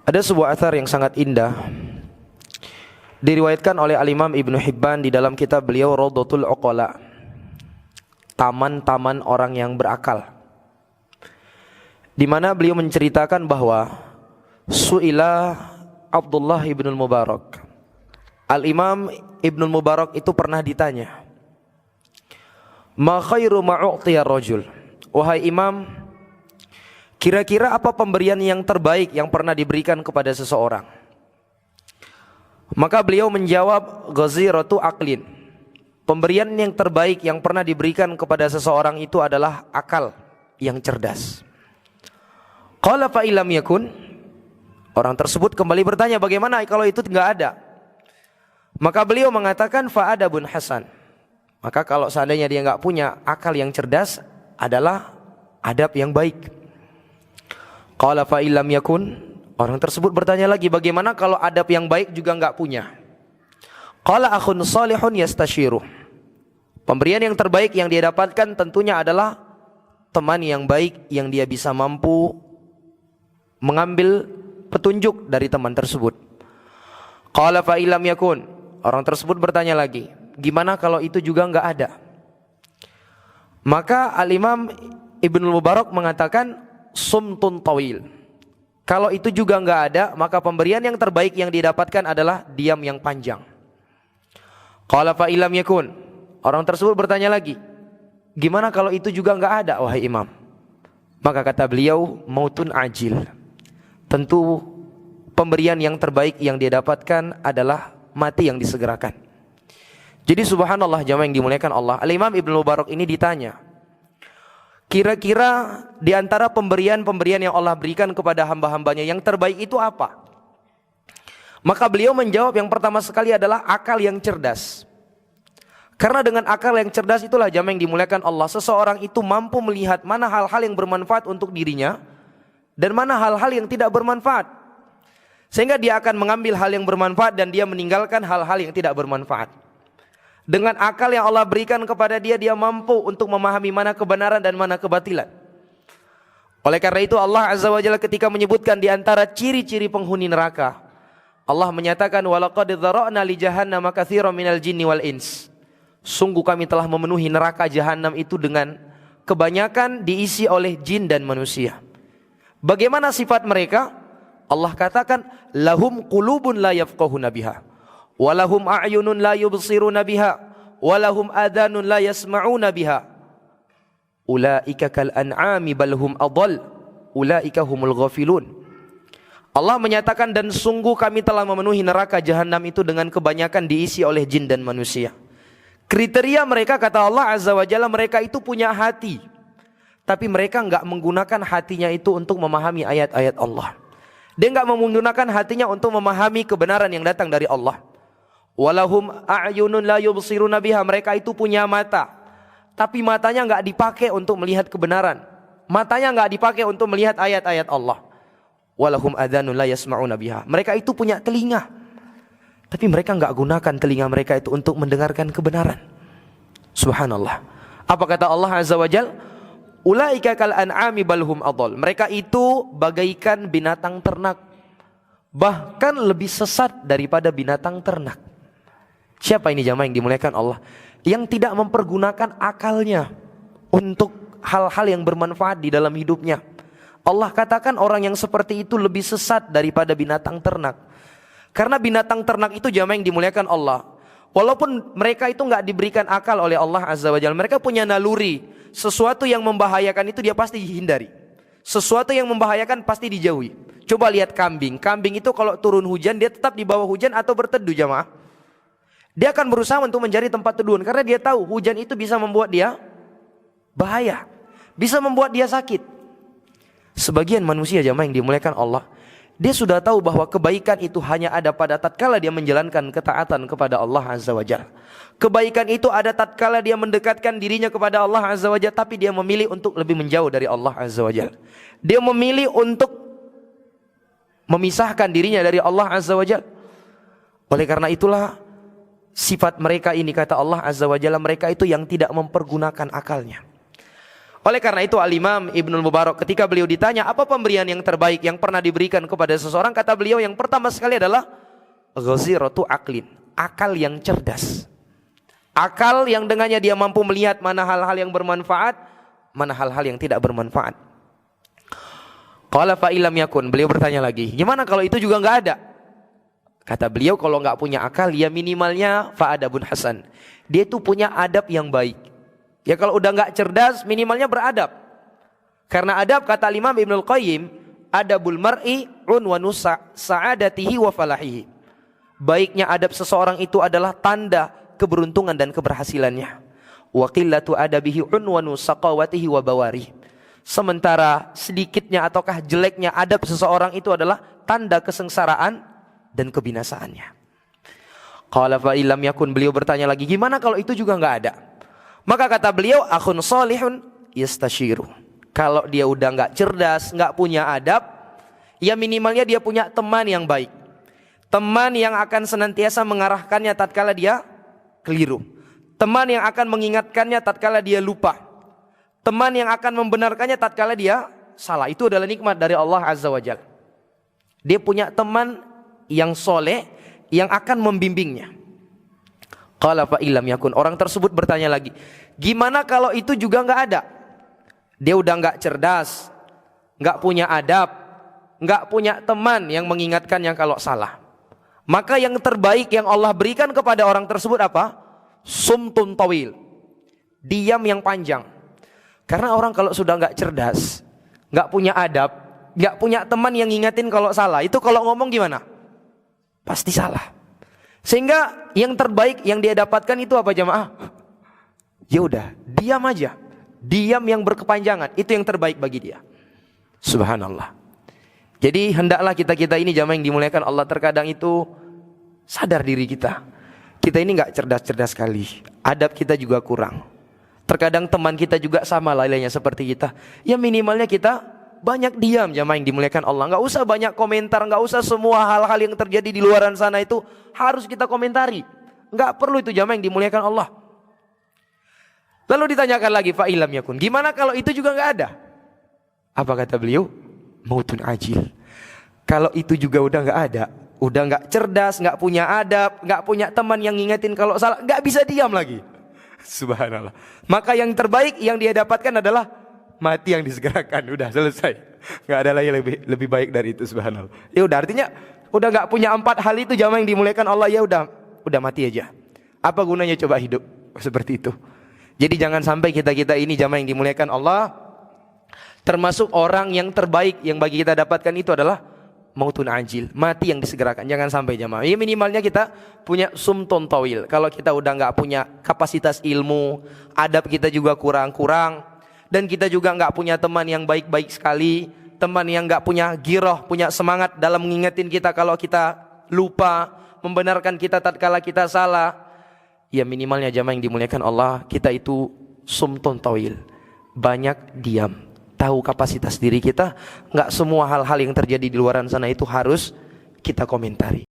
Ada sebuah athar yang sangat indah diriwayatkan oleh Al-Imam Ibnu Hibban di dalam kitab beliau Rawdatul Uqala, taman-taman orang yang berakal, di mana beliau menceritakan bahwa su'ila Abdullah ibn Mubarak, Al-Imam Ibn Mubarak itu pernah ditanya, ma khairu ma'u'tiya rajul, wahai imam, kira-kira apa pemberian yang terbaik yang pernah diberikan kepada seseorang? Maka beliau menjawab, ghaziratu aqlin, pemberian yang terbaik yang pernah diberikan kepada seseorang itu adalah akal yang cerdas. Qala fa illam yakun, orang tersebut kembali bertanya, bagaimana kalau itu enggak ada? Maka beliau mengatakan fa adabun hasan, maka kalau seandainya dia enggak punya akal yang cerdas, adalah adab yang baik. Qala fa illam yakun, orang tersebut bertanya lagi, bagaimana kalau adab yang baik juga enggak punya? Qala akhun salihun yastashiru, pemberian yang terbaik yang dia dapatkan tentunya adalah teman yang baik yang dia bisa mampu mengambil petunjuk dari teman tersebut. Qala fa illam yakun, orang tersebut bertanya lagi, gimana kalau itu juga enggak ada? Maka Al-Imam Ibnu Mubarak mengatakan sumtun tawil, kalau itu juga enggak ada, maka pemberian yang terbaik yang didapatkan adalah diam yang panjang. Qala fa illam yakun, orang tersebut bertanya lagi, gimana kalau itu juga enggak ada wahai imam? Maka kata beliau, mautun ajil, tentu pemberian yang terbaik yang dia dapatkan adalah mati yang disegerakan. Jadi subhanallah jamaah yang dimuliakan Allah, Al-Imam Ibnu Mubarak ini ditanya, kira-kira di antara pemberian-pemberian yang Allah berikan kepada hamba-hambanya yang terbaik itu apa? Maka beliau menjawab, yang pertama sekali adalah akal yang cerdas. Karena dengan akal yang cerdas itulah jamaah yang dimuliakan Allah, seseorang itu mampu melihat mana hal-hal yang bermanfaat untuk dirinya dan mana hal-hal yang tidak bermanfaat, sehingga dia akan mengambil hal yang bermanfaat dan dia meninggalkan hal-hal yang tidak bermanfaat. Dengan akal yang Allah berikan kepada dia, dia mampu untuk memahami mana kebenaran dan mana kebatilan. Oleh karena itu Allah Azza wa Jalla ketika menyebutkan di antara ciri-ciri penghuni neraka, Allah menyatakan walaqad dzara'na li jahannama katsiran minal jinni wal ins, sungguh kami telah memenuhi neraka jahanam itu dengan kebanyakan diisi oleh jin dan manusia. Bagaimana sifat mereka? Allah katakan lahum qulubun la yafqahuna biha, walahum a'yunun la yubsiruna biha, walahum adhanun la yasma'una biha, ulaika kal an'ami bal hum adall, ulaika humul ghafilun. Allah menyatakan, dan sungguh kami telah memenuhi neraka jahanam itu dengan kebanyakan diisi oleh jin dan manusia. Kriteria mereka, kata Allah Azza wa Jalla, mereka itu punya hati, tapi mereka enggak menggunakan hatinya itu untuk memahami ayat-ayat Allah. Dia enggak menggunakan hatinya untuk memahami kebenaran yang datang dari Allah. Walahum a'yunun la yubsiruna biha, mereka itu punya mata, tapi matanya enggak dipakai untuk melihat kebenaran. Matanya enggak dipakai untuk melihat ayat-ayat Allah. Walahum adhanun la yasma'una biha, mereka itu punya telinga, tapi mereka enggak gunakan telinga mereka itu untuk mendengarkan kebenaran. Subhanallah. Apa kata Allah Azza wa Jalla? Ulaika kal an'ami bal hum adall, mereka itu bagaikan binatang ternak, bahkan lebih sesat daripada binatang ternak. Siapa ini jamaah yang dimuliakan Allah? Yang tidak mempergunakan akalnya untuk hal-hal yang bermanfaat di dalam hidupnya. Allah katakan orang yang seperti itu lebih sesat daripada binatang ternak. Karena binatang ternak itu jamaah yang dimuliakan Allah, walaupun mereka itu enggak diberikan akal oleh Allah Azza wa Jalla, mereka punya naluri. Sesuatu yang membahayakan itu dia pasti dihindari, sesuatu yang membahayakan pasti dijauhi. Coba lihat kambing. Kambing itu kalau turun hujan dia tetap di bawah hujan atau berteduh jamaah? Dia akan berusaha untuk mencari tempat teduhan, karena dia tahu hujan itu bisa membuat dia bahaya, bisa membuat dia sakit. Sebagian manusia jamaah yang dimuliakan Allah, dia sudah tahu bahwa kebaikan itu hanya ada pada tatkala dia menjalankan ketaatan kepada Allah Azza wa Jalla. Kebaikan itu ada tatkala dia mendekatkan dirinya kepada Allah Azza wa Jalla, tapi dia memilih untuk lebih menjauh dari Allah Azza wa Jalla. Dia memilih untuk memisahkan dirinya dari Allah Azza wa Jalla. Oleh karena itulah sifat mereka ini, kata Allah Azza wa Jalla, mereka itu yang tidak mempergunakan akalnya. Oleh karena itu Al-Imam Ibnul Mubarak ketika beliau ditanya apa pemberian yang terbaik yang pernah diberikan kepada seseorang, kata beliau yang pertama sekali adalah ghaziratu aqlin, akal yang cerdas. Akal yang dengannya dia mampu melihat mana hal-hal yang bermanfaat, mana hal-hal yang tidak bermanfaat. Qala fa illam yakun, beliau bertanya lagi, gimana kalau itu juga enggak ada? Kata beliau kalau enggak punya akal ya minimalnya fa adabun hasan. Dia itu punya adab yang baik. Ya kalau udah enggak cerdas minimalnya beradab. Karena adab kata Imam Ibnul Qayyim, adabul mar'i unwanu sa'adatihi wa falahihi. Baiknya adab seseorang itu adalah tanda keberuntungan dan keberhasilannya. Wa qillatu adabihi unwanu saqawatihi wa bawari. Sementara sedikitnya ataukah jeleknya adab seseorang itu adalah tanda kesengsaraan dan kebinasaannya. Qala fa illam yakun, beliau bertanya lagi, gimana kalau itu juga enggak ada? Maka kata beliau, akhun salihun yastashiru. Kalau dia udah enggak cerdas, enggak punya adab, ya minimalnya dia punya teman yang baik. Teman yang akan senantiasa mengarahkannya tatkala dia keliru. Teman yang akan mengingatkannya tatkala dia lupa. Teman yang akan membenarkannya tatkala dia salah. Itu adalah nikmat dari Allah Azza wa Jalla. Dia punya teman yang soleh yang akan membimbingnya. Qala fa illam yakun, orang tersebut bertanya lagi, gimana kalau itu juga enggak ada? Dia udah enggak cerdas, enggak punya adab, enggak punya teman yang mengingatkannya kalau salah. Maka yang terbaik yang Allah berikan kepada orang tersebut apa? Sumtun tawil, diam yang panjang. Karena orang kalau sudah enggak cerdas, enggak punya adab, enggak punya teman yang ngingetin kalau salah, itu kalau ngomong gimana? Pasti salah. Sehingga yang terbaik yang dia dapatkan itu apa jamaah? Ya udah, diam aja. Diam yang berkepanjangan, itu yang terbaik bagi dia. Subhanallah. Jadi hendaklah kita ini jamaah yang dimuliakan Allah, terkadang itu sadar diri kita. Kita ini enggak cerdas-cerdas sekali. Adab kita juga kurang. Terkadang teman kita juga sama lainnya seperti kita. Ya minimalnya kita banyak diam jamaah yang dimuliakan Allah. Enggak usah banyak komentar, enggak usah semua hal-hal yang terjadi di luaran sana itu harus kita komentari. Enggak perlu itu jamaah yang dimuliakan Allah. Lalu ditanyakan lagi, fa ilam yakun, gimana kalau itu juga enggak ada? Apa kata beliau? Mautun ajil. Kalau itu juga udah enggak ada, udah enggak cerdas, enggak punya adab, enggak punya teman yang ngingetin kalau salah, enggak bisa diam lagi. Subhanallah. Maka yang terbaik yang dia dapatkan adalah mati yang disegerakan. Udah selesai. Enggak ada lagi lebih baik dari itu, subhanallah. Ya udah, artinya udah enggak punya 4 hal itu jamaah yang dimuliakan Allah, ya udah mati aja. Apa gunanya coba hidup seperti itu? Jadi jangan sampai kita ini jamaah yang dimuliakan Allah termasuk orang yang terbaik yang bagi kita dapatkan itu adalah mautun ajil, mati yang disegerakan. Jangan sampai jamaah. Ya minimalnya kita punya sumtun tawil. Kalau kita udah enggak punya kapasitas ilmu, adab kita juga kurang-kurang, dan kita juga enggak punya teman yang baik-baik sekali, teman yang enggak punya giroh, punya semangat dalam mengingetin kita kalau kita lupa, membenarkan kita tatkala kita salah. Ya minimalnya jamaah yang dimuliakan Allah, kita itu sumtun tawil, banyak diam, tahu kapasitas diri kita. Enggak semua hal-hal yang terjadi di luaran sana itu harus kita komentari.